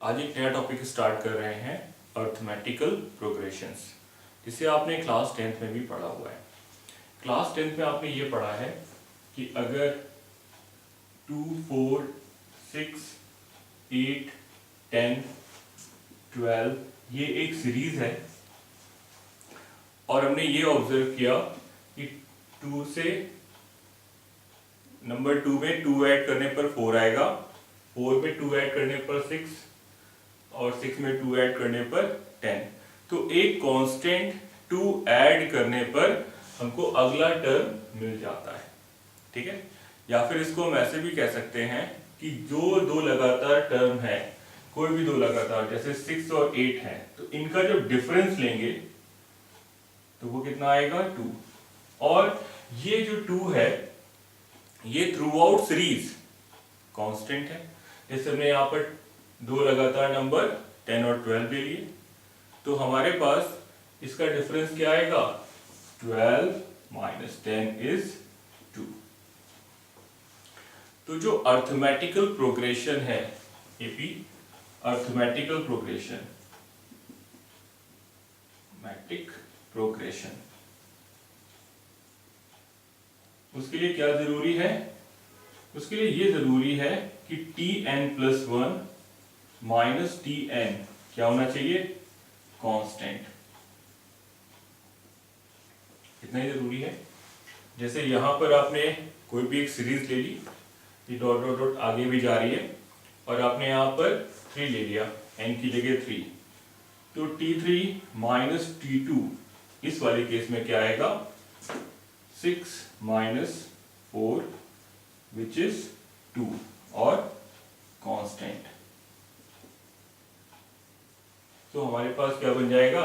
आज एक नया टॉपिक स्टार्ट कर रहे हैं, अर्थमेटिकल प्रोग्रेशंस, जिसे आपने क्लास 10th में भी पढ़ा हुआ है। क्लास 10th में आपने ये पढ़ा है कि अगर 2, 4, 6, 8, 10, 12 ये एक सीरीज है और हमने ये ऑब्जर्व किया कि 2 से नंबर 2 में 2 ऐड करने पर 4 आएगा, 4 में 2 ऐड करने पर 6 और 6 में 2 ऐड करने पर 10। तो एक कांस्टेंट 2 ऐड करने पर हमको अगला टर्म मिल जाता है, ठीक है। या फिर इसको हम ऐसे भी कह सकते हैं कि जो दो लगातार टर्म है, कोई भी दो लगातार, जैसे 6 और 8 है, तो इनका जो डिफरेंस लेंगे तो वो कितना आएगा 2। और ये जो 2 है ये थ्रू आउट सीरीज कांस्टेंट है। जैसे हमने यहाँ पर दो लगातार नंबर 10 और 12 ले लिए, तो हमारे पास इसका डिफरेंस क्या आएगा, 12 माइनस 10 इज 2। तो जो अर्थमेटिकल प्रोग्रेशन है AP, arithmetical progression, metric progression, उसके लिए क्या जरूरी है, उसके लिए ये जरूरी है कि tn+1 माइनस tn क्या होना चाहिए, कांस्टेंट। इतना ही जरूरी है। जैसे यहां पर आपने कोई भी एक सीरीज ले ली, ये डॉट डॉट डॉट आगे भी जा रही है, और आपने यहां पर 3 ले लिया, n की जगह 3, तो t3 माइनस t2 इस वाले केस में क्या आएगा, 6 माइनस 4 विच इज 2 और कांस्टेंट। तो हमारे पास क्या बन जाएगा,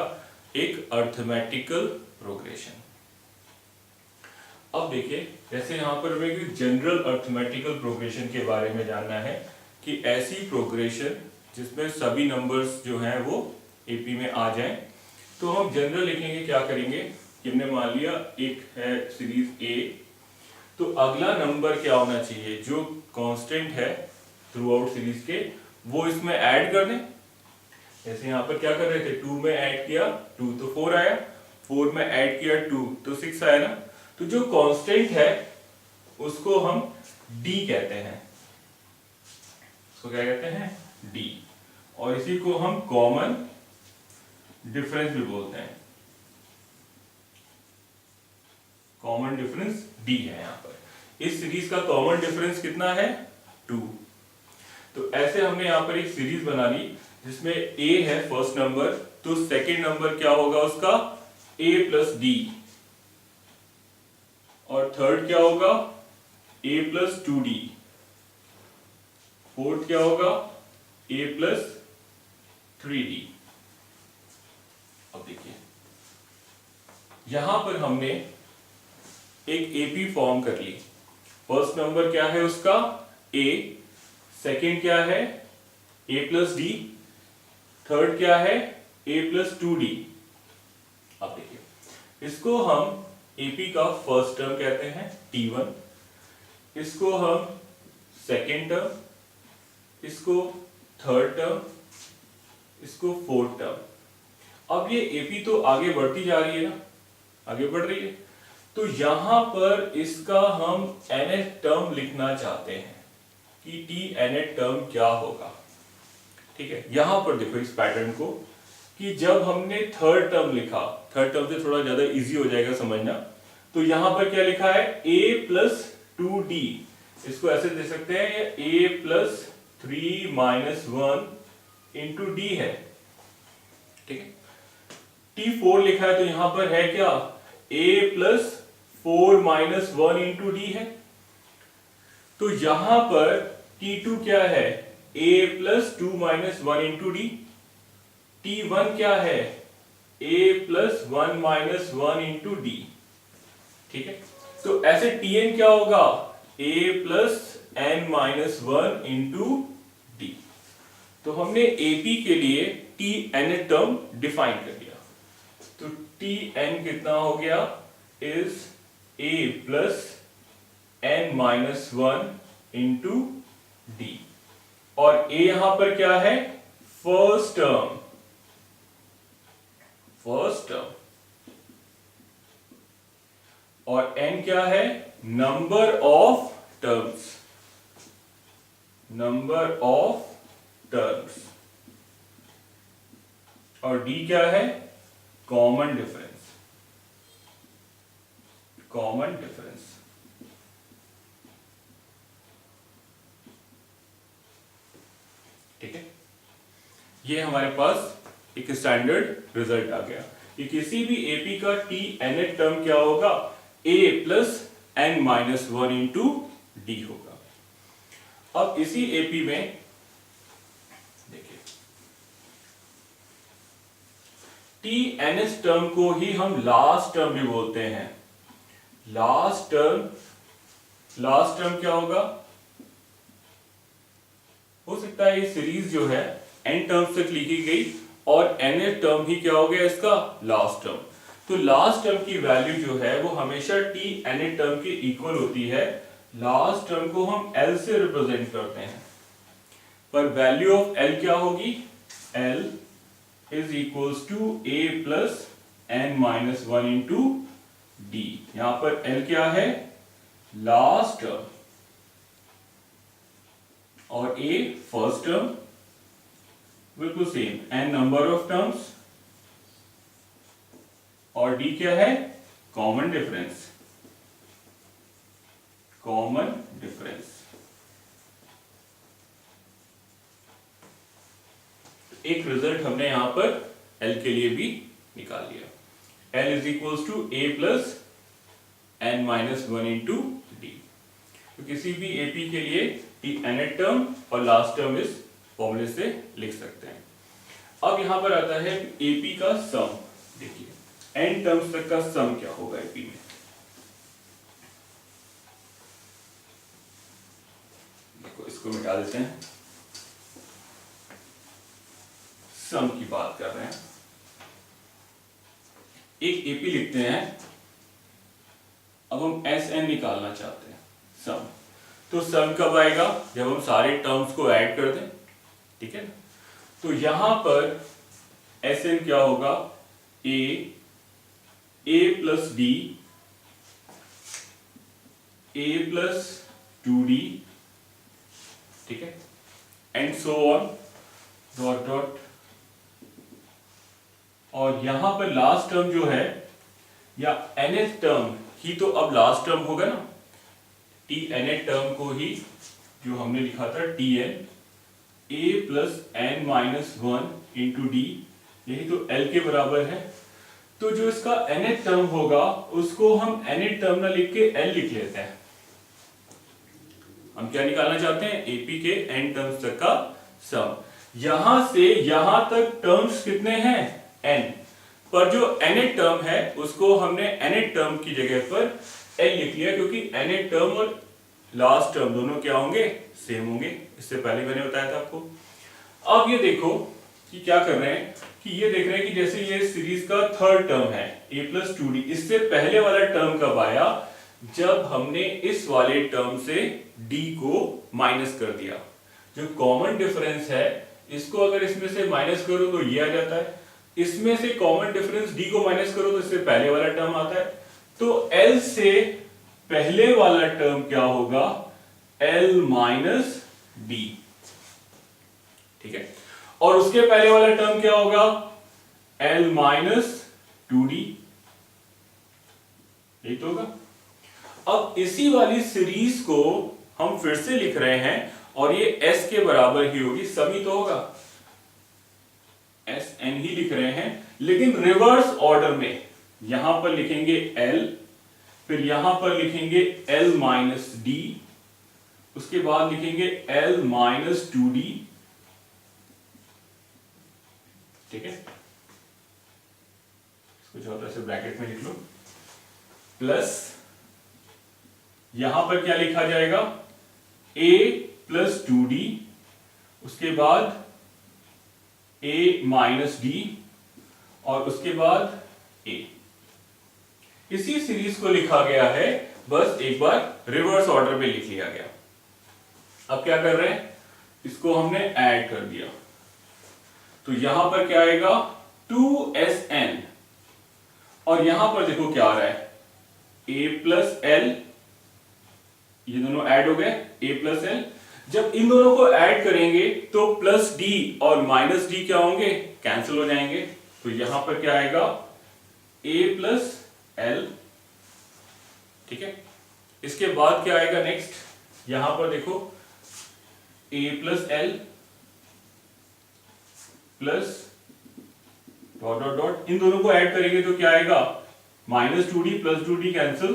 एक अर्थमेटिकल प्रोग्रेशन। अब देखिए, जैसे यहां पर हमें एक जनरल अर्थमेटिकल प्रोग्रेशन के बारे में जानना है कि ऐसी प्रोग्रेशन जिसमें सभी नंबर्स जो हैं वो एपी में आ जाएं, तो हम जनरल लिखेंगे, क्या करेंगे कि हमने मान लिया एक है सीरीज ए, तो अगला नंबर क्या होना चाहिए, जो कांस्टेंट है थ्रू आउट सीरीज के, वो इसमें ऐड कर दें। जैसे यहाँ पर क्या कर रहे थे, 2 में ऐड किया 2 तो 4 आया, 4 में ऐड किया 2 तो 6 आया ना। तो जो कांस्टेंट है उसको हम डी कहते हैं, उसको क्या कहते हैं, डी, और इसी को हम कॉमन डिफरेंस भी बोलते हैं। कॉमन डिफरेंस डी है यहाँ पर। इस सीरीज का कॉमन डिफरेंस कितना है, 2। तो ऐसे हमने यहाँ पर एक सीरीज बना ली जिसमें a है फर्स्ट नंबर, तो सेकंड नंबर क्या होगा उसका, a प्लस डी, और थर्ड क्या होगा, a प्लस 2d, फोर्थ क्या होगा, a प्लस 3d। अब देखिए यहां पर हमने एक एपी फॉर्म कर ली। फर्स्ट नंबर क्या है उसका, a, सेकंड क्या है, a प्लस डी, थर्ड क्या है, a प्लस 2d। अब देखिए इसको हम एपी का फर्स्ट टर्म कहते हैं t1, इसको हम सेकंड टर्म, इसको थर्ड टर्म, इसको फोर्थ टर्म। अब ये एपी तो आगे बढ़ती जा रही है ना, आगे बढ़ रही है, तो यहां पर इसका हम nth टर्म लिखना चाहते हैं कि tnth टर्म क्या होगा, ठीक है। यहां पर देखो इस पैटर्न को, कि जब हमने थर्ड टर्म लिखा, थर्ड टर्म से थोड़ा ज्यादा इजी हो जाएगा समझना, तो यहां पर क्या लिखा है, a प्लस 2d, इसको ऐसे दे सकते हैं, a plus 3 minus 1 into D है, ठीक है। t4 लिखा है तो यहां पर है क्या, a plus 4 minus 1 into D है। तो यहां पर t2 क्या है, a plus 2 minus 1 into D, t1 क्या है, a plus 1 minus 1 into d, ठीक है। तो ऐसे tn क्या होगा, a plus n minus 1 into d. तो हमने AP के लिए tn टर्म डिफाइन कर दिया, तो tn कितना हो गया, is a plus n minus 1 into d, और a यहां पर क्या है, फर्स्ट टर्म और n क्या है, नंबर ऑफ टर्म्स और d क्या है, कॉमन डिफरेंस। ठीक है, ये हमारे पास एक स्टैंडर्ड रिजल्ट आ गया कि किसी भी एपी का टी nth टर्म क्या होगा, a plus n minus 1 into D होगा। अब इसी एपी में देखिए टी nth टर्म को ही हम लास्ट टर्म भी बोलते हैं। लास्ट टर्म क्या होगा, हो सकता है ये सीरीज जो है n टर्म्स तक लिखी गई और nth टर्म ही क्या हो गया इसका लास्ट टर्म। तो लास्ट टर्म की वैल्यू जो है वो हमेशा t nth टर्म के इक्वल होती है। लास्ट टर्म को हम l से रिप्रेजेंट करते हैं, पर वैल्यू ऑफ l क्या होगी, l is equals to a plus n minus 1 into d. यहां पर l क्या है, लास्ट टर्म और a फर्स्ट टर्म, बिल्कुल same, n number of terms और d क्या है, कॉमन डिफरेंस। एक रिजल्ट हमने यहां पर l के लिए भी निकाल लिया, l is equals to a plus n minus 1 into d. तो किसी भी एपी के लिए टी nth टर्म और लास्ट टर्म इस फॉर्मूले से लिख सकते हैं। अब यहां पर आता है एपी का सम। देखिए n टर्म्स तक का सम क्या होगा एपी में, देखो इसको मिटा देते हैं, सम की बात कर रहे हैं। एक एपी लिखते हैं, अब हम Sn निकालना चाहते हैं सम। तो सम कब आएगा, जब हम सारे टर्म्स को ऐड कर दें, ठीक है ना। तो यहां पर Sn क्या होगा, a plus d, a plus 2d, ठीक है, and so on dot dot. और यहां पर लास्ट टर्म जो है या nth टर्म ही तो अब लास्ट टर्म होगा ना, टी nth टर्म को ही जो हमने लिखा था tn a plus n minus 1 into D, यही तो l के बराबर है। तो जो इसका nth टर्म होगा उसको हम nth टर्म ना लिख के l लिख लेते हैं। हम क्या निकालना चाहते हैं, एपी के n टर्म्स तक का सम। यहां से यहां तक टर्म्स कितने हैं, n, पर जो nth टर्म है उसको हमने nth टर्म की जगह पर l लिख लिया, क्योंकि nth टर्म और लास्ट टर्म दोनों क्या होंगे, सेम होंगे। इससे पहले मैंने बताया था आपको। अब ये देखो कि क्या कर रहे हैं, कि ये देख रहे हैं कि जैसे ये सीरीज का थर्ड टर्म है a प्लस 2d, इससे पहले वाला टर्म कब आया, जब हमने इस वाले टर्म से d को माइनस कर दिया। जो कॉमन डिफरेंस है इसको अगर इसमें से माइनस करो तो ये आ जाता है, इसमें से कॉमन डिफरेंस d को माइनस करो तो इससे पहले वाला टर्म आता है। तो l से पहले वाला टर्म क्या होगा, l माइनस d, ठीक है, और उसके पहले वाला टर्म क्या होगा, l माइनस 2d, यही तो होगा। अब इसी वाली सीरीज को हम फिर से लिख रहे हैं और ये s के बराबर ही होगी, सभी तो होगा, Sn ही लिख रहे हैं, लेकिन रिवर्स ऑर्डर में। यहां पर लिखेंगे l, फिर यहां पर लिखेंगे l माइनस d, उसके बाद लिखेंगे l माइनस 2d, ठीक है, इसको छोटा से ब्रैकेट में लिख लो, प्लस यहां पर क्या लिखा जाएगा, a प्लस 2d, उसके बाद a माइनस d और उसके बाद a। इसी सीरीज को लिखा गया है, बस एक बार रिवर्स ऑर्डर में लिख लिया गया। अब क्या कर रहे हैं, इसको हमने ऐड कर दिया। तो यहां पर क्या आएगा 2SN, और यहां पर देखो क्या आ रहा है A प्लस L, ये दोनों ऐड हो गए A प्लस L। जब इन दोनों को ऐड करेंगे तो प्लस D और माइनस D क्या होंगे, कैंसिल हो जाएंगे। तो यहां पर क्या आएगा A प्लस L, ठीक है। इसके बाद क्या आएगा नेक्स्ट, यहां पर देखो A plus L plus dot dot dot, इन दोनों को ऐड करेंगे तो क्या आएगा -2D plus 2D cancel,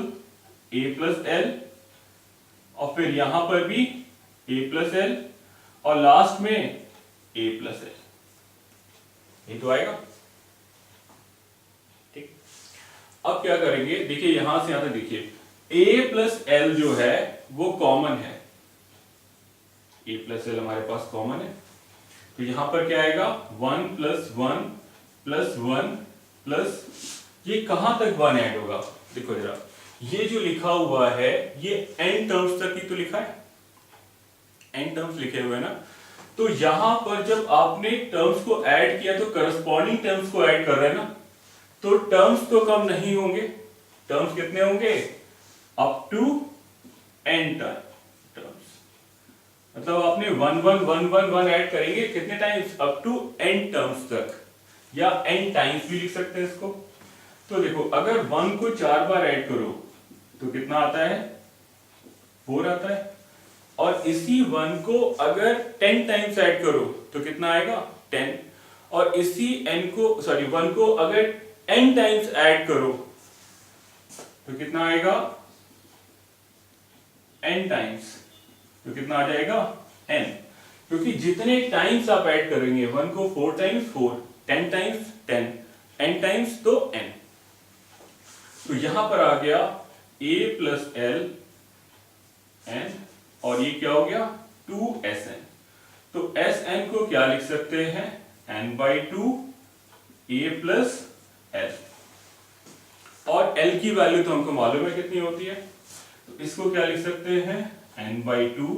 A plus L, और फिर यहां पर भी A प्लस L, और लास्ट में A प्लस L, ये तो आएगा, ठीक। अब क्या करेंगे, देखिए यहां से यहां तक देखिए A प्लस L जो है वो कॉमन है, A प्लस L हमारे पास कॉमन है, तो यहां पर क्या आएगा 1 प्लस 1 प्लस 1 प्लस, ये कहां तक 1 ऐड होगा, देखो जरा ये जो लिखा हुआ है ये n टर्म्स तक ही तो लिखा है, n टर्म्स लिखे हुए हैं ना, तो यहां पर जब आपने टर्म्स को ऐड किया तो करस्पॉन्डिंग टर्म्स को ऐड कर रहे हैं ना, तो टर्म्स तो कम नहीं होंगे, टर्म्स कितने होंगे अप टू n टर्म्स, मतलब आपने 1 1 1 1 1 ऐड करेंगे कितने times, up to n terms तक, या n टाइम्स भी लिख सकते हैं इसको। तो देखो अगर 1 को 4 बार ऐड करो तो कितना आता है 4 आता है, और इसी 1 को अगर 10 टाइम्स ऐड करो तो कितना आएगा 10, और इसी n को 1 को अगर n टाइम्स ऐड करो तो कितना आएगा n टाइम्स, तो कितना आ जाएगा n, क्योंकि जितने टाइम्स आप ऐड करेंगे 1 को 4 टाइम्स 4, 10 टाइम्स 10, n टाइम्स तो n, तो यहां पर आ गया A प्लस L n, और ये क्या हो गया 2SN, तो SN को क्या लिख सकते हैं n/2 A प्लस L, और L की वैल्यू तो हमको मालूम है कितनी होती है, तो इसको क्या लिख सकते हैं n/2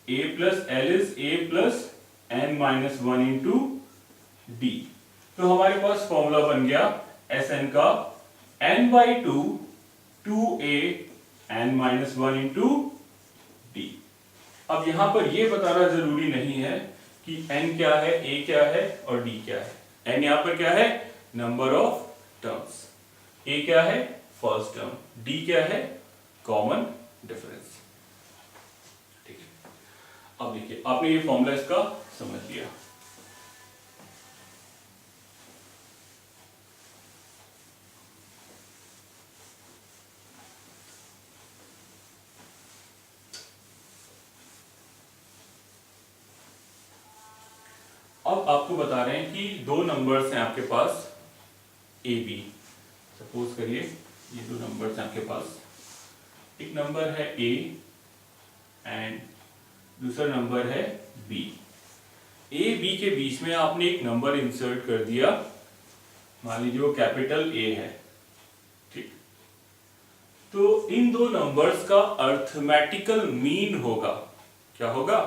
A plus L is A plus n-1 into D, तो हमारे पास फॉर्मूला बन गया SN का n/2 2A n-1 into D। अब यहां पर यह बताना जरूरी नहीं है कि n क्या है, A क्या है और D क्या है। n यहां पर क्या है नंबर ऑफ टर्म्स, A क्या है फर्स्ट टर्म, D क्या है कॉमन डिफरेंस, ठीक है। अब देखिए आपने ये फॉर्मूला इसका समझ लिया। अब आपको बता रहे हैं कि दो नंबर्स हैं आपके पास ए बी, सपोज करिए ये दो नंबर्स हैं आपके पास, एक नंबर है ए एंड दूसरा नंबर है बी। ए बी के बीच में आपने एक नंबर इंसर्ट कर दिया, मान लीजिए वो कैपिटल ए है, ठीक। तो इन दो नंबर्स का अर्थमेटिकल मीन होगा, क्या होगा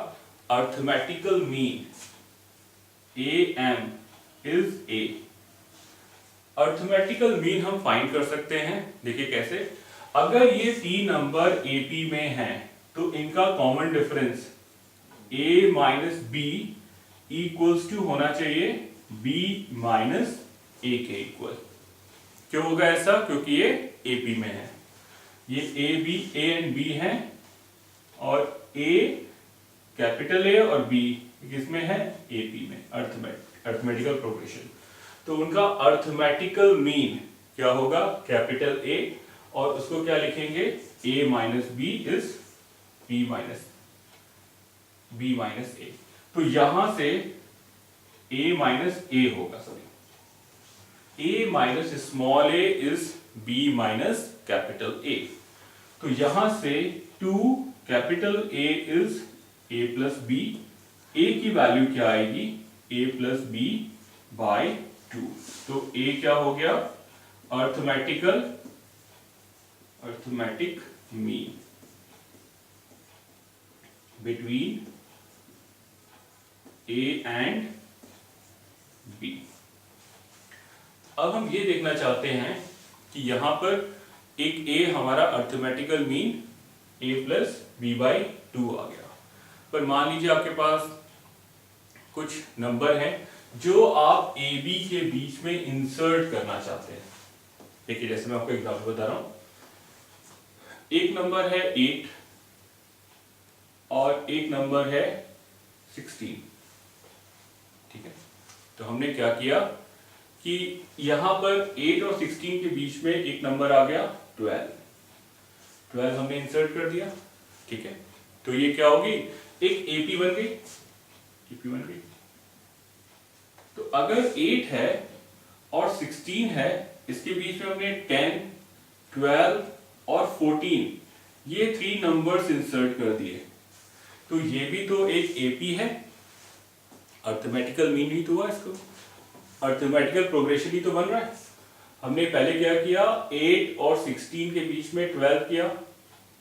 arithmetical mean AM is A। Arithmetical mean हम फाइंड कर सकते हैं, देखिए कैसे, अगर ये तीन नंबर AP में हैं तो इनका common difference A minus B equals to होना चाहिए B माइनस A के इक्वल। क्यों होगा ऐसा, क्योंकि ये AP में है, ये A एंड B हैं, और A कैपिटल A और B किसमें है AP में, अर्थमेटिकल प्रोग्रेशन, तो उनका अर्थमेटिकल मीन क्या होगा कैपिटल A, और उसको क्या लिखेंगे A minus B is B minus A, तो यहां से A माइनस A होगा, sorry A minus small a is B minus capital A, तो यहां से 2 capital A is A plus B, A की वैल्यू क्या आएगी A प्लस B बाई 2, तो A क्या हो गया arithmetic mean between A and अब हम ये देखना चाहते हैं कि यहाँ पर एक a हमारा arithmetical mean a plus B by 2 आ गया। पर मान लीजिए आपके पास कुछ नंबर हैं जो आप ए बी के बीच में इंसर्ट करना चाहते हैं। देखिए जैसे मैं आपको एग्जांपल बता रहा हूं, एक नंबर है 8 और एक नंबर है 16। ठीक है, तो हमने क्या किया कि यहां पर 8 और 16 के बीच में एक नंबर आ गया 12 हमने इंसर्ट कर दिया। ठीक है, तो ये क्या होगी, एक एपी बन गई, एपी बन गई। तो अगर 8 है और 16 है, इसके बीच में हमने 10, 12 और 14 ये 3 नंबर्स इंसर्ट कर दिए, तो ये भी तो एक एपी है, अर्थमेटिकल मीन ही तो हुआ, इसको अर्थमेटिकल प्रोग्रेशन ही तो बन रहा है। हमने पहले क्या किया, 8 और 16 के बीच में 12 किया।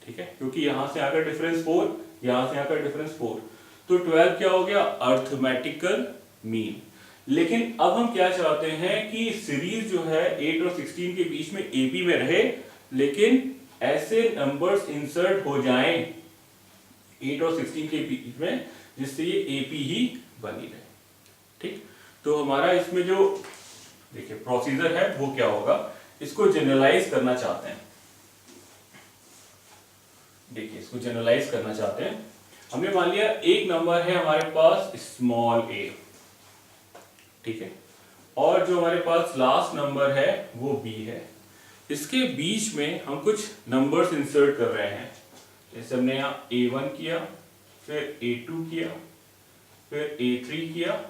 ठीक है, क्योंकि यहां से आकर डिफरेंस 4, यहां से आकर डिफरेंस 4, तो 12 क्या हो गया, अर्थमेटिकल मीन। लेकिन अब हम क्या चाहते हैं कि सीरीज जो है 8 और 16 के बीच में एपी में रहे, लेकिन ऐसे नंबर्स इंसर्ट हो जाएं 8 और 16 के बीच में जिससे ये एपी ही बनी रहे। ठीक, तो हमारा इसमें जो देखिए प्रोसीजर है वो क्या होगा, इसको जनरलाइज करना चाहते हैं। देखिए इसको जनरलाइज करना चाहते हैं। हमने मान लिया एक नंबर है हमारे पास स्मॉल a, ठीक है, और जो हमारे पास लास्ट नंबर है वो b है। इसके बीच में हम कुछ नंबर्स इंसर्ट कर रहे हैं। जैसे हमने यहाँ a1 किया, फिर a2 किया, फिर a3 किया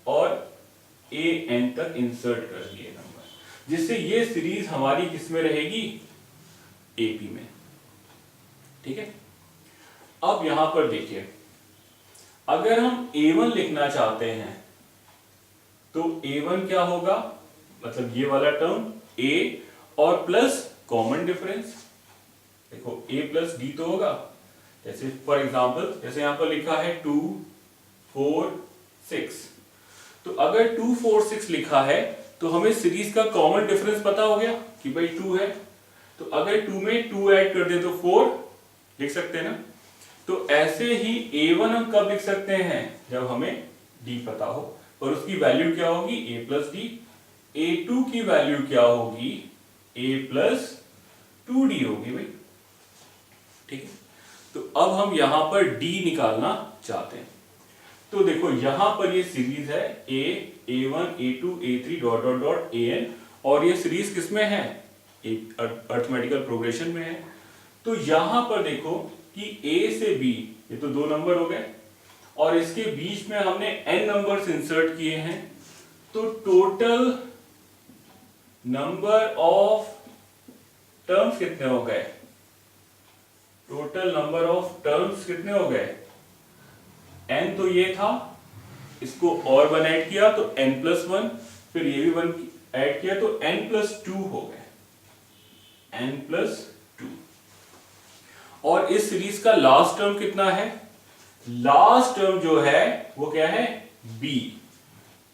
और an तक इंसर्ट कर दिए नंबर, जिससे ये सीरीज हमारी किसमें रहेगी, AP में। ठीक है, अब यहां पर देखिए, अगर हम a1 लिखना चाहते हैं तो a1 क्या होगा, मतलब ये वाला टर्म a और प्लस कॉमन डिफरेंस, देखो a प्लस d तो होगा। जैसे फॉर एग्जांपल जैसे यहां पर लिखा है 2 4 6, तो अगर 2 4 6 लिखा है तो हमें सीरीज का कॉमन डिफरेंस पता हो गया कि भाई 2 है, तो अगर 2 में 2 ऐड कर दे तो 4 लिख सकते हैं ना। तो ऐसे ही a1 हम कब लिख सकते हैं, जब हमें d पता हो, और उसकी वैल्यू क्या होगी, a प्लस डी। a2 की वैल्यू क्या होगी, a प्लस 2d होगी भाई। ठीक है, तो अब हम यहां पर d निकालना चाहते हैं। तो देखो यहां पर ये सीरीज है a1 a2 a3 dot dot dot an, और ये सीरीज किसमें है, अर्थमेटिकल प्रोग्रेशन में है। तो यहां पर देखो कि a से b ये तो 2 नंबर हो गए, और इसके बीच में हमने n नंबर्स इंसर्ट किए हैं, तो टोटल नंबर ऑफ टर्म्स कितने हो गए, टोटल नंबर ऑफ टर्म्स कितने हो गए, n तो ये था, इसको और 1 ऐड किया तो n प्लस 1, फिर ये भी 1 ऐड किया तो n प्लस 2 हो गए, n प्लस 2। और इस सीरीज का लास्ट टर्म कितना है, लास्ट टर्म जो है वो क्या है, b।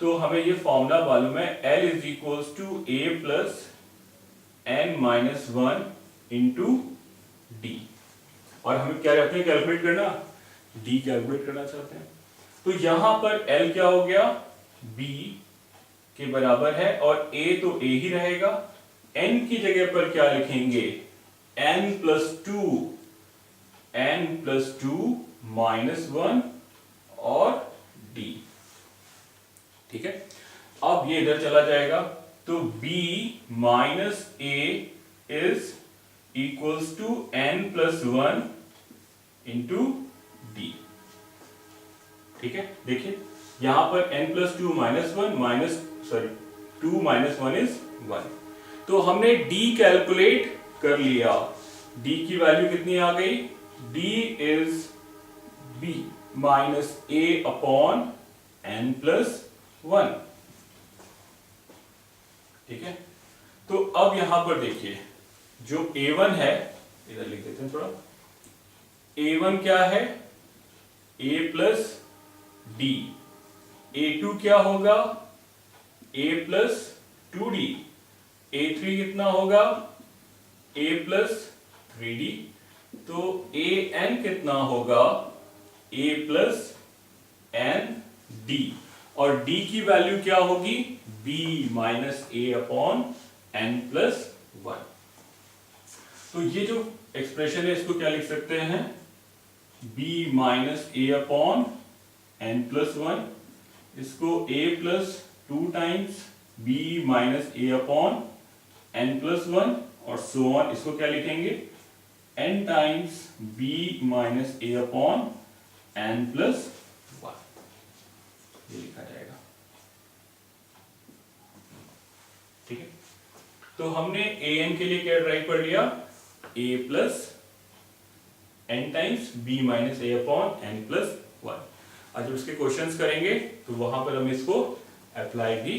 तो हमें ये फॉर्मूला मालूम है, L is equals to a plus n minus 1 into d, और हमें क्या चाहते हैं कैलकुलेट करना, d कैलकुलेट करना चाहते हैं। तो यहां पर L क्या हो गया, b के बराबर है, और a तो a ही रहेगा, n की जगह पर क्या लिखेंगे, n प्लस 2 माइनस 1 और d। ठीक है, अब ये इधर चला जाएगा, तो b minus a is equals to n plus 1 into d. ठीक है, देखिए यहां पर n plus 2 minus 1 2 minus 1 is 1। तो हमने d कैलकुलेट कर लिया, d की वैल्यू कितनी आ गई, d is b minus a upon n plus 1। ठीक है, तो अब यहां पर देखिए जो a1 है, इधर लिख देते हैं थोड़ा, a1 क्या है, a प्लस डी, a2 क्या होगा, a प्लस 2d, a3 कितना होगा a प्लस 3d, तो an कितना होगा a प्लस एन डी, और d की वैल्यू क्या होगी b माइनस ए अपॉन एन प्लस 1। तो ये जो एक्सप्रेशन है इसको क्या लिख सकते हैं, b माइनस ए अपॉन एन प्लस 1, इसको a plus 2 times b minus A upon N plus 1 और सो ऑन, इसको क्या लिखेंगे n टाइम्स b माइनस ए अपॉन एन प्लस 1, ये लिखा जाएगा। ठीक है, तो हमने an के लिए क्या ड्राइव कर लिया, a plus n times b minus A upon N plus 1। आज जब इसके क्वेश्चंस करेंगे तो वहां पर हम इसको अप्लाई भी